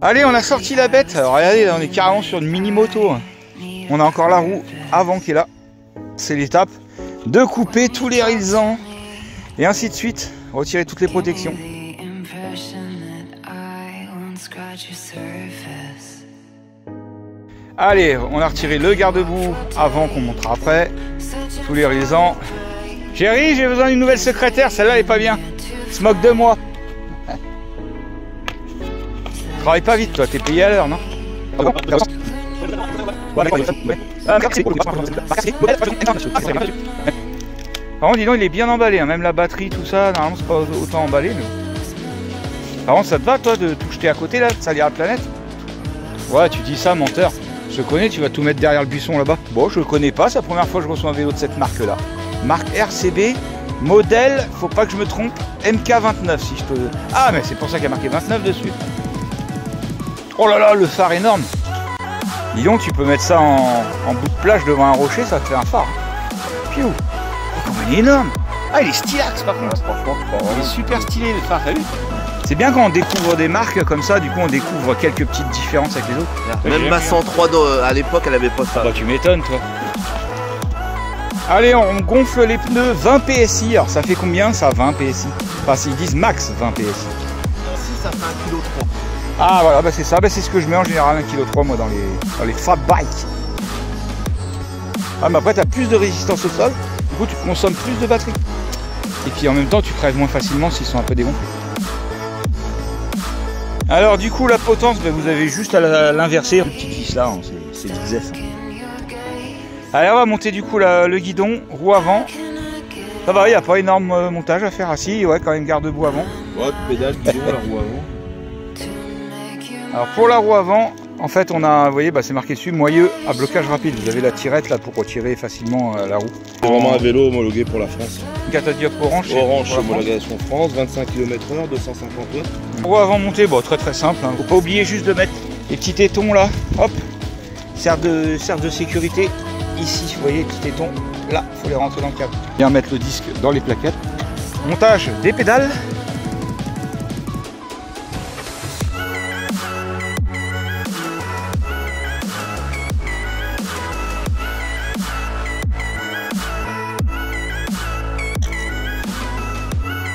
Allez, on a sorti la bête. Alors regardez, là, on est carrément sur une mini-moto. On a encore la roue avant qui est là. C'est l'étape de couper tous les risants et ainsi de suite. Retirer toutes les protections. Allez, on a retiré le garde-boue avant qu'on montre après. Tous les risants. Chérie, j'ai besoin d'une nouvelle secrétaire. Celle-là, elle est pas bien. Elle se moque de moi. Travaille pas vite, toi. T'es payé à l'heure, non? Par contre, dis donc, il est bien emballé. Hein. Même la batterie, tout ça. Normalement, c'est pas autant emballé. Mais... Par contre, ça te va, toi, de tout jeter à côté, là, de salir la planète? Ouais, tu dis ça, menteur. Je te connais, tu vas tout mettre derrière le buisson là-bas. Bon, je le connais pas, c'est la première fois que je reçois un vélo de cette marque-là. Marque RCB, modèle, faut pas que je me trompe, MK29 si je te... Ah, mais c'est pour ça qu'il y a marqué 29 dessus. Oh là là, le phare énorme. Dis donc, tu peux mettre ça en bout de plage devant un rocher, ça te fait un phare. Piou. Oh, comment il est énorme. Ah, il est stylax par contre. Franchement, il est super stylé le phare, t'as vu? C'est bien quand on découvre des marques comme ça, du coup on découvre quelques petites différences avec les autres. Même ma 103 à l'époque, elle avait pas ça. Bah tu m'étonnes toi. Allez, on gonfle les pneus 20 PSI. Alors ça fait combien ça, 20 PSI? Enfin ils disent max 20 PSI. Si ça fait 1,3 kg. Ah voilà, bah c'est ça, bah, c'est ce que je mets en général 1,3 kg moi dans les fat bikes. Ah mais après tu as plus de résistance au sol, du coup tu consommes plus de batterie. Et puis en même temps tu crèves moins facilement s'ils sont un peu dégonflés. Alors du coup la potence, ben, vous avez juste à l'inverser, une petite vis là, hein, c'est XF. Allez on va monter du coup le guidon, roue avant. Ça va, il n'y a pas énorme montage à faire. Ah si, ouais quand même garde-boue avant. Ouais, pédale, guidon, la roue avant. Alors pour la roue avant, en fait on a, vous voyez, bah, c'est marqué dessus, moyeu à blocage rapide. Vous avez la tirette là pour retirer facilement la roue. C'est vraiment un vélo homologué pour la France. Catadiop orange. Orange, homologation France, 25 km/h, 250 watts. Roue avant montée, bon très très simple. Hein. Faut pas oublier juste de mettre les petits tétons là, hop, servent de sécurité. Ici, vous voyez les petits tétons, là, faut les rentrer dans le câble. Bien mettre le disque dans les plaquettes. Montage des pédales.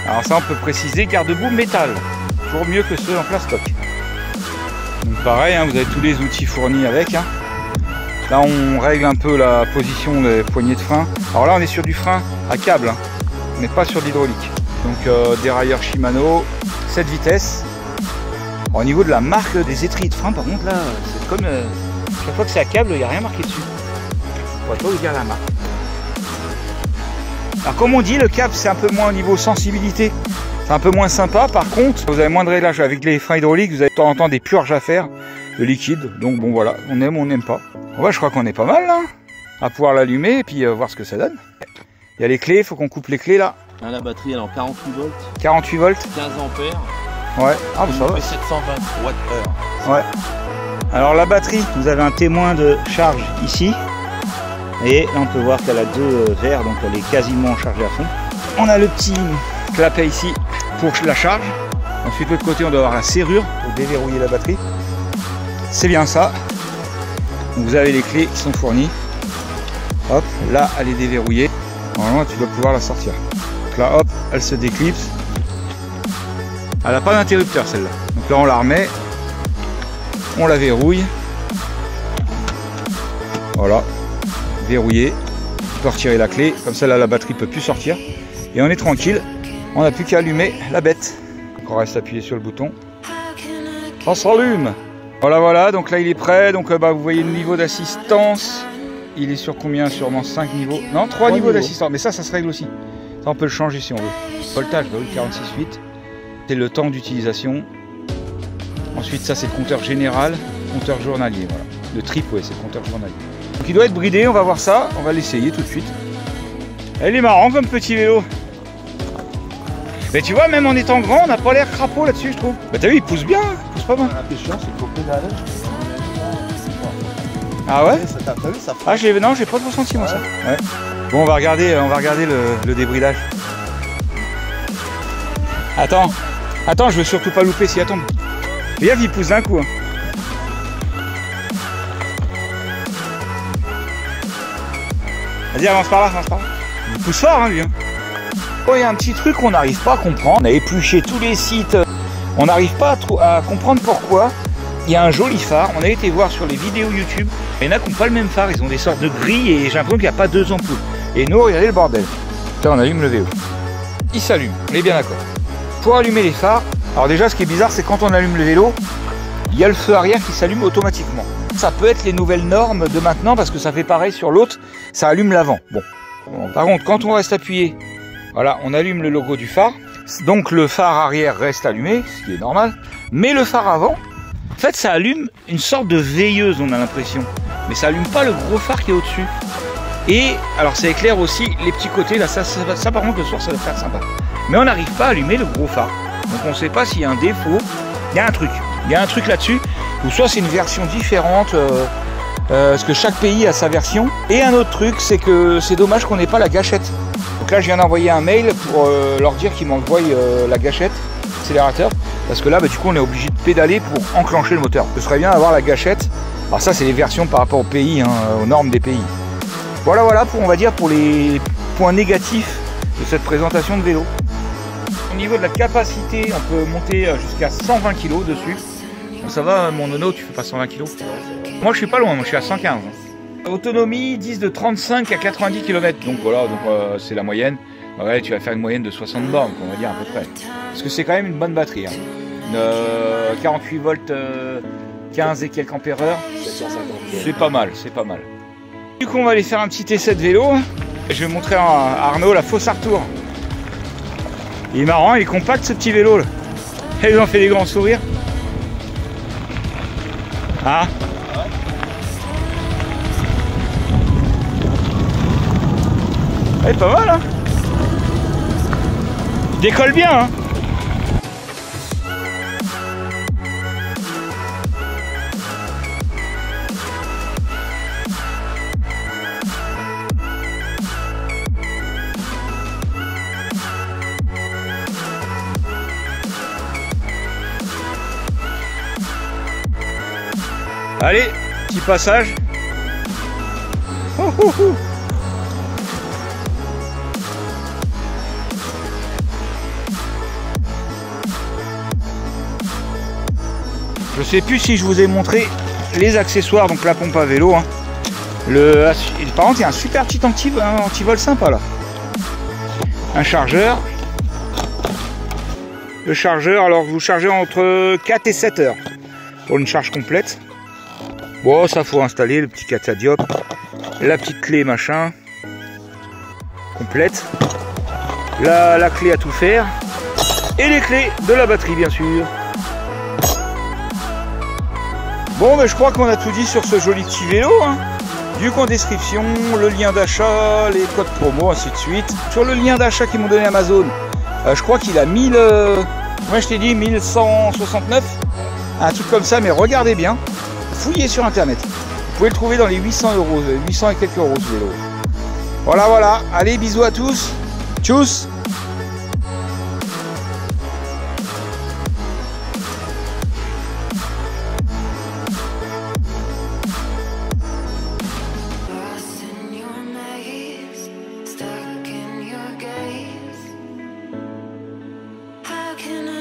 Alors ça on peut préciser garde-boue métal, toujours mieux que ceux en plastoc. Donc pareil, hein, vous avez tous les outils fournis avec. Hein. Là on règle un peu la position des poignées de frein. Alors là on est sur du frein à câble, hein. On n'est pas sur l'hydraulique. Donc dérailleur Shimano, 7 vitesses. Alors, au niveau de la marque des étriers de frein, par contre là, c'est comme chaque fois que c'est à câble, il n'y a rien marqué dessus. On va pas vous dire la marque. Alors comme on dit, le câble c'est un peu moins au niveau sensibilité, c'est un peu moins sympa. Par contre, vous avez moins de réglage avec les freins hydrauliques, vous avez de temps en temps des purges à faire de liquide. Donc bon voilà, on aime ou on n'aime pas. Ouais, je crois qu'on est pas mal là, à pouvoir l'allumer et puis voir ce que ça donne. Il y a les clés, il faut qu'on coupe les clés là. Là, la batterie elle est en 48 volts. 48 volts. 15 ampères. Ouais, ah bah ça va. 720 Wh. Ouais. Alors la batterie, vous avez un témoin de charge ici. Et là on peut voir qu'elle a 2 verres, donc elle est quasiment chargée à fond. On a le petit clapet ici pour la charge. Ensuite de l'autre côté on doit avoir la serrure pour déverrouiller la batterie. C'est bien ça. Donc, vous avez les clés qui sont fournies. Hop, là elle est déverrouillée. Normalement tu dois pouvoir la sortir. Donc là hop, elle se déclipse. Elle n'a pas d'interrupteur celle-là. Donc là on la remet. On la verrouille. Voilà. Verrouillé, on peut retirer la clé, comme ça là la batterie peut plus sortir et on est tranquille, on n'a plus qu'à allumer la bête. Donc on reste appuyé sur le bouton, on s'allume. Voilà, donc là il est prêt, donc bah, vous voyez le niveau d'assistance, il est sur combien? Sûrement 5 niveaux, non 3 niveaux d'assistance, mais ça se règle aussi, ça on peut le changer si on veut. Voltage, bah oui 46,8, c'est le temps d'utilisation. Ensuite ça c'est le compteur général, compteur journalier, voilà. Le trip, ouais, c'est le compteur journalier. Donc il doit être bridé, on va voir ça, on va l'essayer tout de suite. Elle est marrant comme petit vélo. Mais tu vois, même en étant grand, on n'a pas l'air crapaud là-dessus, je trouve. Bah t'as vu, il pousse bien, il pousse pas mal. La question c'est qu'il faut pédaler. Ah ouais? T'as vu ça? Ah non, j'ai pas de ressenti moi ça. Ouais. Bon, on va regarder le débridage. Attends, Attends, je veux surtout pas louper si elle tombe. Regarde, il pousse d'un coup. Hein. Vas-y, avance par là, avance par là. Il pousse fort, hein, lui. Hein. Oh, il y a un petit truc qu'on n'arrive pas à comprendre. On a épluché tous les sites. On n'arrive pas à comprendre pourquoi. Il y a un joli phare. On a été voir sur les vidéos YouTube. Il y en a qui n'ont pas le même phare. Ils ont des sortes de grilles et j'ai l'impression qu'il n'y a pas deux ampoules. Et nous, regardez le bordel. Là, on allume le vélo. Il s'allume. On est bien d'accord. Pour allumer les phares, alors déjà, ce qui est bizarre, c'est quand on allume le vélo, il y a le feu arrière qui s'allume automatiquement. Ça peut être les nouvelles normes de maintenant parce que ça fait pareil sur l'autre. Ça allume l'avant. Bon. Par contre, quand on reste appuyé, voilà, on allume le logo du phare. Donc le phare arrière reste allumé, ce qui est normal. Mais le phare avant, en fait, ça allume une sorte de veilleuse, on a l'impression. Mais ça allume pas le gros phare qui est au-dessus. Et alors ça éclaire aussi les petits côtés. Là, ça par contre, le soir, ça va faire sympa. Mais on n'arrive pas à allumer le gros phare. Donc on ne sait pas s'il y a un défaut. Il y a un truc. Il y a un truc là-dessus. Ou soit c'est une version différente. Parce que chaque pays a sa version. Et un autre truc, c'est que c'est dommage qu'on n'ait pas la gâchette. Donc là, je viens d'envoyer un mail pour leur dire qu'ils m'envoient la gâchette, accélérateur. Parce que là, du coup, on est obligé de pédaler pour enclencher le moteur. Ce serait bien d'avoir la gâchette. Alors ça, c'est les versions par rapport au pays, hein, aux normes des pays. Voilà pour, on va dire, pour les points négatifs de cette présentation de vélo. Au niveau de la capacité, on peut monter jusqu'à 120 kg dessus. Bon, ça va, mon nono, tu fais pas 120 kg? Moi, je suis pas loin, moi, je suis à 115. Autonomie, 10 de 35 à 90 km. Donc voilà, c'est la moyenne. Ouais, tu vas faire une moyenne de 60 bornes, on va dire à peu près. Parce que c'est quand même une bonne batterie. Hein. 48 volts, 15 et quelques ampères heure. C'est pas mal, c'est pas mal. Du coup, on va aller faire un petit essai de vélo. Je vais montrer à Arnaud la fausse Artour. Il est marrant, il est compact ce petit vélo là. Ils ont fait des grands sourires. Ah. Ouais, pas mal hein. Il décolle bien hein. Allez, petit passage. Je sais plus si je vous ai montré les accessoires, donc la pompe à vélo. Hein. Par contre, il y a un super petit antivol sympa là. Un chargeur. Le chargeur, alors vous chargez entre 4 et 7 heures pour une charge complète. Bon, ça faut installer le petit catadiop, la petite clé machin complète, la clé à tout faire et les clés de la batterie bien sûr. Bon, mais je crois qu'on a tout dit sur ce joli petit vélo. Hein. Du coup en description, le lien d'achat, les codes promo, ainsi de suite. Sur le lien d'achat qu'ils m'ont donné Amazon, je crois qu'il a 1000, moi je t'ai dit 1169, un truc comme ça, mais regardez bien. Fouillez sur internet, vous pouvez le trouver dans les 800 euros, 800 et quelques euros ce vélo. Voilà, allez bisous à tous, tchuss. Can